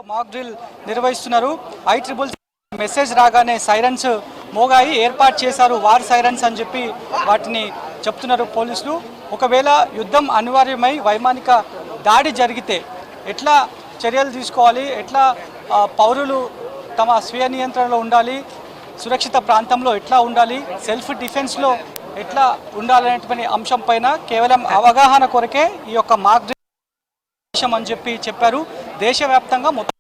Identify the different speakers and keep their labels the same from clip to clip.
Speaker 1: Mock drill నిర్వహిస్తున్నారు. ICCC message రాగానే sirens మోగాయి ఏర్పాటు చేశారు. వార్ సైరన్స్ అని చెప్పి వాటిని చెప్తున్నారు పోలీసులు. ఒకవేళ యుద్ధం అనివార్యమై వైమానిక దాడి జరిగితే ఎట్లా చర్యలు తీసుకోవాలి, ఎట్లా పౌరులు తమ స్వీయ నియంత్రణలో ఉండాలి, సురక్షిత ప్రాంతంలో ఎట్లా ఉండాలి, సెల్ఫ్ డిఫెన్స్లో ఎట్లా ఉండాలనేటువంటి అంశం పైన కేవలం అవగాహన కొరకే ఈ యొక్క మాక్ డ్రిల్ అని చెప్పి చెప్పారు. దేశవ్యాప్తంగా మొత్తం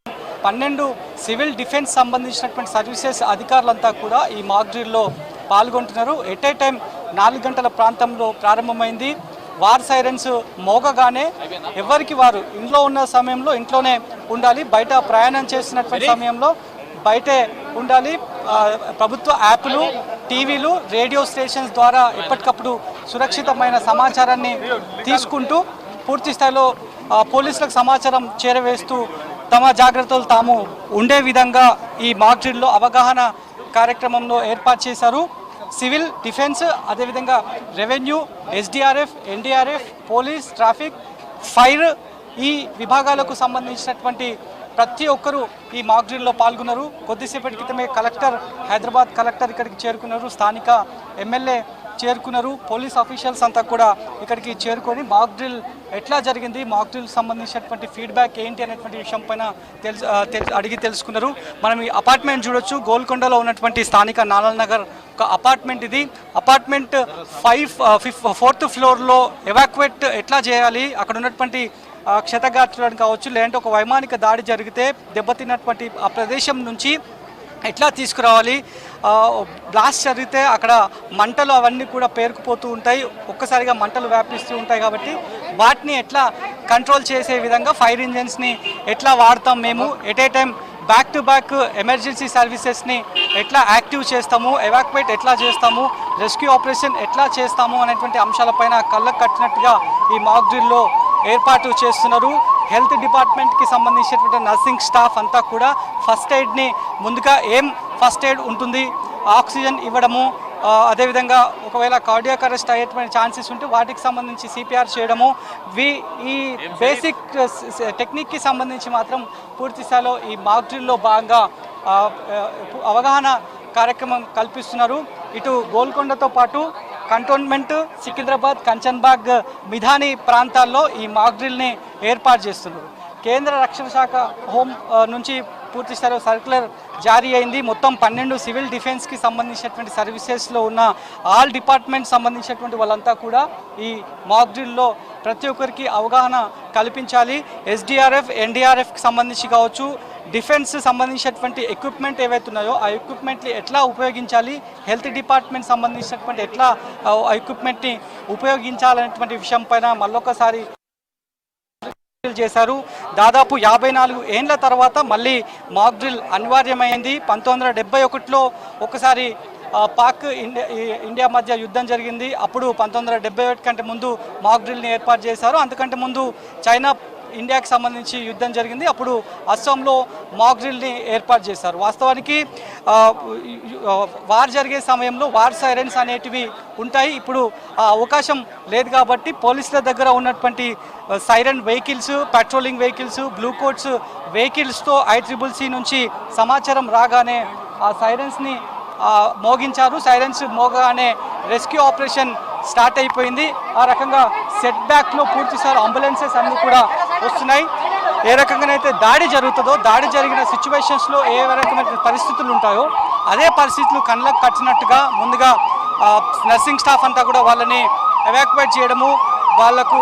Speaker 1: 12 సివిల్ డిఫెన్స్ సంబంధించినటువంటి సర్వీసెస్ అధికారులంతా కూడా ఈ మాక్ డ్రిల్లో పాల్గొంటున్నారు. ఎట్ ఏ టైం 4 గంటల ప్రాంతంలో ప్రారంభమైంది. వార్ సైరన్స్ మోగగానే ఎవరికి వారు ఇంట్లో ఉన్న సమయంలో ఇంట్లోనే ఉండాలి, బయట ప్రయాణం చేస్తున్నటువంటి సమయంలో బయటే ఉండాలి. ప్రభుత్వ యాప్లు, టీవీలు, రేడియో స్టేషన్స్ ద్వారా ఎప్పటికప్పుడు సురక్షితమైన సమాచారాన్ని తీసుకుంటూ పూర్తి స్థాయిలో పోలీసులకు సమాచారం చేరవేస్తూ తమ జాగ్రత్తలు తాము ఉండే విధంగా ఈ మాక్ డ్రిల్లో అవగాహన కార్యక్రమంలో ఏర్పాటు చేశారు. సివిల్ డిఫెన్స్, అదేవిధంగా revenue, SDRF, NDRF, police, traffic, fire ఈ విభాగాలకు సంబంధించినటువంటి ప్రతి ఒక్కరూ ఈ మాక్ డ్రిల్లో పాల్గొన్నారు. కొద్దిసేపటి క్రితమే హైదరాబాద్ కలెక్టర్ ఇక్కడికి చేరుకున్నారు, స్థానిక ఎమ్మెల్యే చేరుకున్నారు, పోలీస్ ఆఫీషియల్స్ అంతా కూడా ఇక్కడికి చేరుకొని మాక్ డ్రిల్ ఎట్లా జరిగింది, మాక్ డ్రిల్ సంబంధించినటువంటి ఫీడ్బ్యాక్ ఏంటి అనేటువంటి విషయం పైన అడిగి తెలుసుకున్నారు. మనం ఈ అపార్ట్మెంట్ చూడొచ్చు, గోల్కొండలో ఉన్నటువంటి స్థానిక నాలాల్ నగర్ ఒక అపార్ట్మెంట్. ఇది అపార్ట్మెంట్ 4th ఫ్లోర్లో ఎవాక్యుయేట్ ఎట్లా చేయాలి, అక్కడ ఉన్నటువంటి క్షతగాత్రులను కావచ్చు, లేదంటే ఒక వైమానిక దాడి జరిగితే దెబ్బతిన్నటువంటి ఆ ప్రదేశం నుంచి ఎట్లా తీసుకురావాలి, బ్లాస్ట్ జరిగితే అక్కడ మంటలు అవన్నీ కూడా పేరుకుపోతూ ఉంటాయి, ఒక్కసారిగా మంటలు వ్యాపిస్తూ ఉంటాయి. కాబట్టి వాటిని ఎట్లా కంట్రోల్ చేసే విధంగా ఫైర్ ఇంజన్స్ని ఎట్లా వాడతాం మేము, at a time back to back emergency సర్వీసెస్ని ఎట్లా యాక్టివ్ చేస్తాము, ఎవాక్యుయేట్ ఎట్లా చేస్తాము, రెస్క్యూ ఆపరేషన్ ఎట్లా చేస్తాము అనేటువంటి అంశాలపైన కళ్ళకు కట్టినట్టుగా ఈ మాక్ డ్రిల్లో ఏర్పాటు చేస్తున్నారు. హెల్త్ డిపార్ట్మెంట్కి సంబంధించినటువంటి నర్సింగ్ స్టాఫ్ అంతా కూడా ఫస్ట్ ఎయిడ్ని ముందుగా ఏం ఫస్ట్ ఎయిడ్ ఉంటుంది, ఆక్సిజన్ ఇవ్వడము, అదేవిధంగా ఒకవేళ కార్డియాక్ అరెస్ట్ అయ్యేటువంటి ఛాన్సెస్ ఉంటే వాటికి సంబంధించి CPR చేయడము, ఈ బేసిక్ టెక్నిక్కి సంబంధించి మాత్రం పూర్తి స్థాయిలో ఈ మాక్ డ్రిల్లో భాగంగా అవగాహన కార్యక్రమం కల్పిస్తున్నారు. ఇటు గోల్కొండతో పాటు కంటోన్మెంట్, సికింద్రాబాద్, కంచన్బాగ్, మిధాని ప్రాంతాల్లో ఈ మాక్ డ్రిల్ని ఏర్పాటు చేస్తున్నారు. కేంద్ర రక్షణ శాఖ హోం నుంచి పూర్తి స్థాయిలో సర్క్యులర్ జారీ అయింది. మొత్తం 12 సివిల్ డిఫెన్స్కి సంబంధించినటువంటి సర్వీసెస్లో ఉన్న ఆల్ డిపార్ట్మెంట్ సంబంధించినటువంటి వాళ్ళంతా కూడా ఈ మాక్ డ్రిల్లో ప్రతి ఒక్కరికి అవగాహన కల్పించాలి. SDRF, NDRFకి సంబంధించి కావచ్చు, డిఫెన్స్ సంబంధించినటువంటి ఎక్విప్మెంట్ ఏవైతే ఉన్నాయో ఆ ఎక్విప్మెంట్ని ఎట్లా ఉపయోగించాలి, హెల్త్ డిపార్ట్మెంట్ సంబంధించినటువంటి ఎట్లా ఆ ఎక్విప్మెంట్ని ఉపయోగించాలనేటువంటి విషయం పైన మళ్ళొకసారి చేశారు. దాదాపు 54 ఏళ్ల తర్వాత మళ్ళీ మాక్ డ్రిల్ అనివార్యమైంది. 1971లో ఒకసారి పాక్ ఇండియా మధ్య యుద్ధం జరిగింది. అప్పుడు 1971 కంటే ముందు మాక్ డ్రిల్ని ఏర్పాటు చేశారు. అంతకంటే ముందు చైనా ఇండియాకి సంబంధించి యుద్ధం జరిగింది. అప్పుడు అస్సాంలో మాక్ డ్రిల్ని ఏర్పాటు చేశారు. వాస్తవానికి వార్ జరిగే సమయంలో వార్ సైరన్స్ అనేటివి ఉంటాయి. ఇప్పుడు ఆ అవకాశం లేదు కాబట్టి పోలీసుల దగ్గర ఉన్నటువంటి siren vehicles, patrolling vehicles, blue coats వెహికల్స్తో ICCC నుంచి సమాచారం రాగానే ఆ సైరన్స్ని మోగించారు. సైరన్స్ మోగగానే రెస్క్యూ ఆపరేషన్ స్టార్ట్ అయిపోయింది. ఆ రకంగా సెట్ బ్యాక్లో పూర్తిసారి అంబులెన్సెస్ అన్నీ కూడా వస్తున్నాయి. ఏ రకంగానైతే దాడి జరుగుతుందో, దాడి జరిగిన సిచ్యువేషన్స్లో ఏ రకమైన పరిస్థితులు ఉంటాయో అదే పరిస్థితులు కళ్ళకు కట్టినట్టుగా ముందుగా నర్సింగ్ స్టాఫ్ అంతా కూడా వాళ్ళని ఎవాక్యుయేట్ చేయడము, వాళ్లకు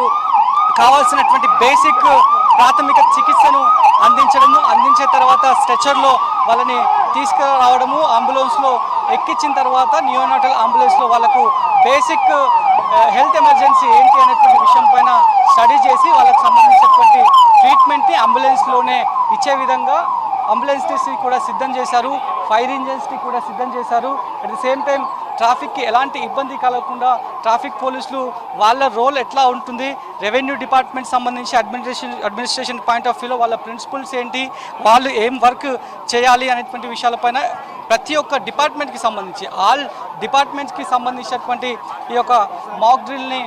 Speaker 1: కావాల్సినటువంటి బేసిక్ ప్రాథమిక చికిత్సను అందించిన తర్వాత స్ట్రెచర్లో వాళ్ళని తీసుకురావడము, అంబులెన్స్లో ఎక్కించిన తర్వాత నియోనాటల్ అంబులెన్స్లో వాళ్ళకు బేసిక్ హెల్త్ ఎమర్జెన్సీ ఏంటి అనేటువంటి విషయం పైన స్టడీ చేసి వాళ్ళకు సంబంధించినటువంటి ట్రీట్మెంట్ని అంబులెన్స్లోనే ఇచ్చే విధంగా అంబులెన్స్ని కూడా సిద్ధం చేశారు, ఫైర్ ఇంజన్స్ని కూడా సిద్ధం చేశారు. అట్ ది సేమ్ టైం ట్రాఫిక్కి ఎలాంటి ఇబ్బంది కలగకుండా ట్రాఫిక్ పోలీసులు వాళ్ళ రోల్ ఎట్లా ఉంటుంది, రెవెన్యూ డిపార్ట్మెంట్ సంబంధించి అడ్మినిస్ట్రేషన్ పాయింట్ ఆఫ్ వ్యూలో వాళ్ళ ప్రిన్సిపల్స్ ఏంటి, వాళ్ళు ఏం వర్క్ చేయాలి అనేటువంటి విషయాలపైన ప్రతి ఒక్క డిపార్ట్మెంట్కి సంబంధించి ఆల్ డిపార్ట్మెంట్స్కి సంబంధించినటువంటి ఈ యొక్క మాక్ డ్రిల్ని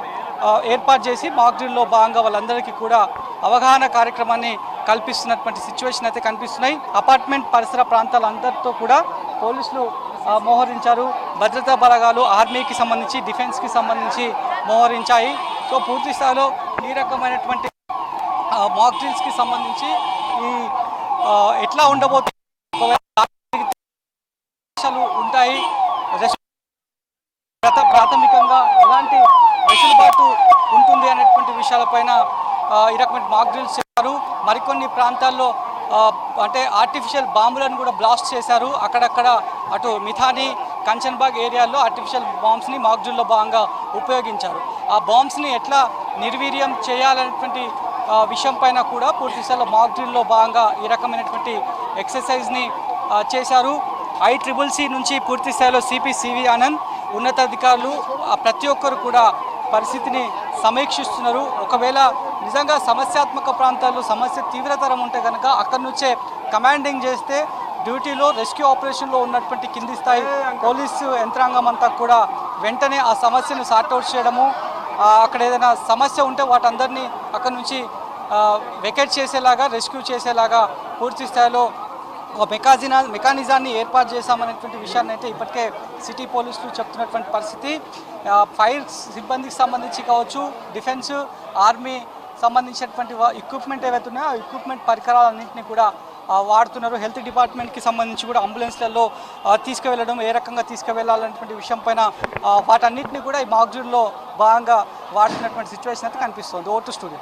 Speaker 1: ఏర్పాటు చేసి మాక్ డ్రిల్లో భాగంగా వాళ్ళందరికీ కూడా అవగాహన కార్యక్రమాన్ని కల్పిస్తున్నటువంటి సిచ్యువేషన్ అయితే కనిపిస్తున్నాయి. అపార్ట్మెంట్ పరిసర ప్రాంతాలందరితో కూడా పోలీసులు మోహరించారు. భద్రతా బలగాలు ఆర్మీకి సంబంధించి డిఫెన్స్కి సంబంధించి మోహరించాయి. సో పూర్తి స్థాయిలో ఈ రకమైనటువంటి మాక్ డ్రిల్స్కి సంబంధించి ఈ ఎట్లా ఉండబోతుంది, ఉంటాయి, ప్రాథమికంగా ఎలాంటి వెసులుబాటు ఉంటుంది అనేటువంటి విషయాలపైన ఈ రకమైన మాక్ డ్రిల్స్ చేశారు. మరికొన్ని ప్రాంతాల్లో అంటే ఆర్టిఫిషియల్ బాంబులను కూడా బ్లాస్ట్ చేశారు. అక్కడక్కడ అటు మిథాని, కంచన్బాగ్ ఏరియాల్లో ఆర్టిఫిషియల్ బాంబ్స్ని మాక్ డ్రిల్లో భాగంగా ఉపయోగించారు. ఆ బాంబ్స్ని ఎట్లా నిర్వీర్యం చేయాలనేటువంటి విషయం పైన కూడా పూర్తి స్థాయిలో మాక్ డ్రిల్లో భాగంగా ఈ రకమైనటువంటి ఎక్సర్సైజ్ని చేశారు. ICCC నుంచి పూర్తి స్థాయిలో సిపి సివి ఆనంద్ ఉన్నతాధికారులు ప్రతి ఒక్కరు కూడా పరిస్థితిని సమీక్షిస్తున్నారు. ఒకవేళ నిజంగా సమస్యాత్మక ప్రాంతాల్లో సమస్య తీవ్రతరం ఉంటే కనుక అక్కడి నుంచే కమాండింగ్ చేస్తే డ్యూటీలో రెస్క్యూ ఆపరేషన్లో ఉన్నటువంటి కింది స్థాయి పోలీసు యంత్రాంగం అంతా కూడా వెంటనే ఆ సమస్యను సార్ట్అవుట్ చేయడము, అక్కడ ఏదైనా సమస్య ఉంటే వాటందరినీ అక్కడి నుంచి వెకేట్ చేసేలాగా, రెస్క్యూ చేసేలాగా పూర్తి స్థాయిలో ఒక మెకానిజాన్ని ఏర్పాటు చేశామనేటువంటి విషయాన్ని అయితే ఇప్పటికే సిటీ పోలీసులు చెప్తున్నటువంటి పరిస్థితి. ఫైర్ సిబ్బందికి సంబంధించి కావచ్చు, డిఫెన్స్, ఆర్మీ సంబంధించినటువంటి ఎక్విప్మెంట్ ఏవైతే ఉన్నాయో ఆ ఎక్విప్మెంట్ పరికరాలన్నింటినీ కూడా వాడుతున్నారు. హెల్త్ డిపార్ట్మెంట్కి సంబంధించి కూడా అంబులెన్స్లలో తీసుకువెళ్ళడం, ఏ రకంగా తీసుకువెళ్ళాలనేటువంటి విషయం పైన వాటన్నింటినీ కూడా ఈ మాక్ డ్రిల్లో భాగంగా వాడుతున్నటువంటి సిచ్యువేషన్ అయితే కనిపిస్తుంది. Vote studio.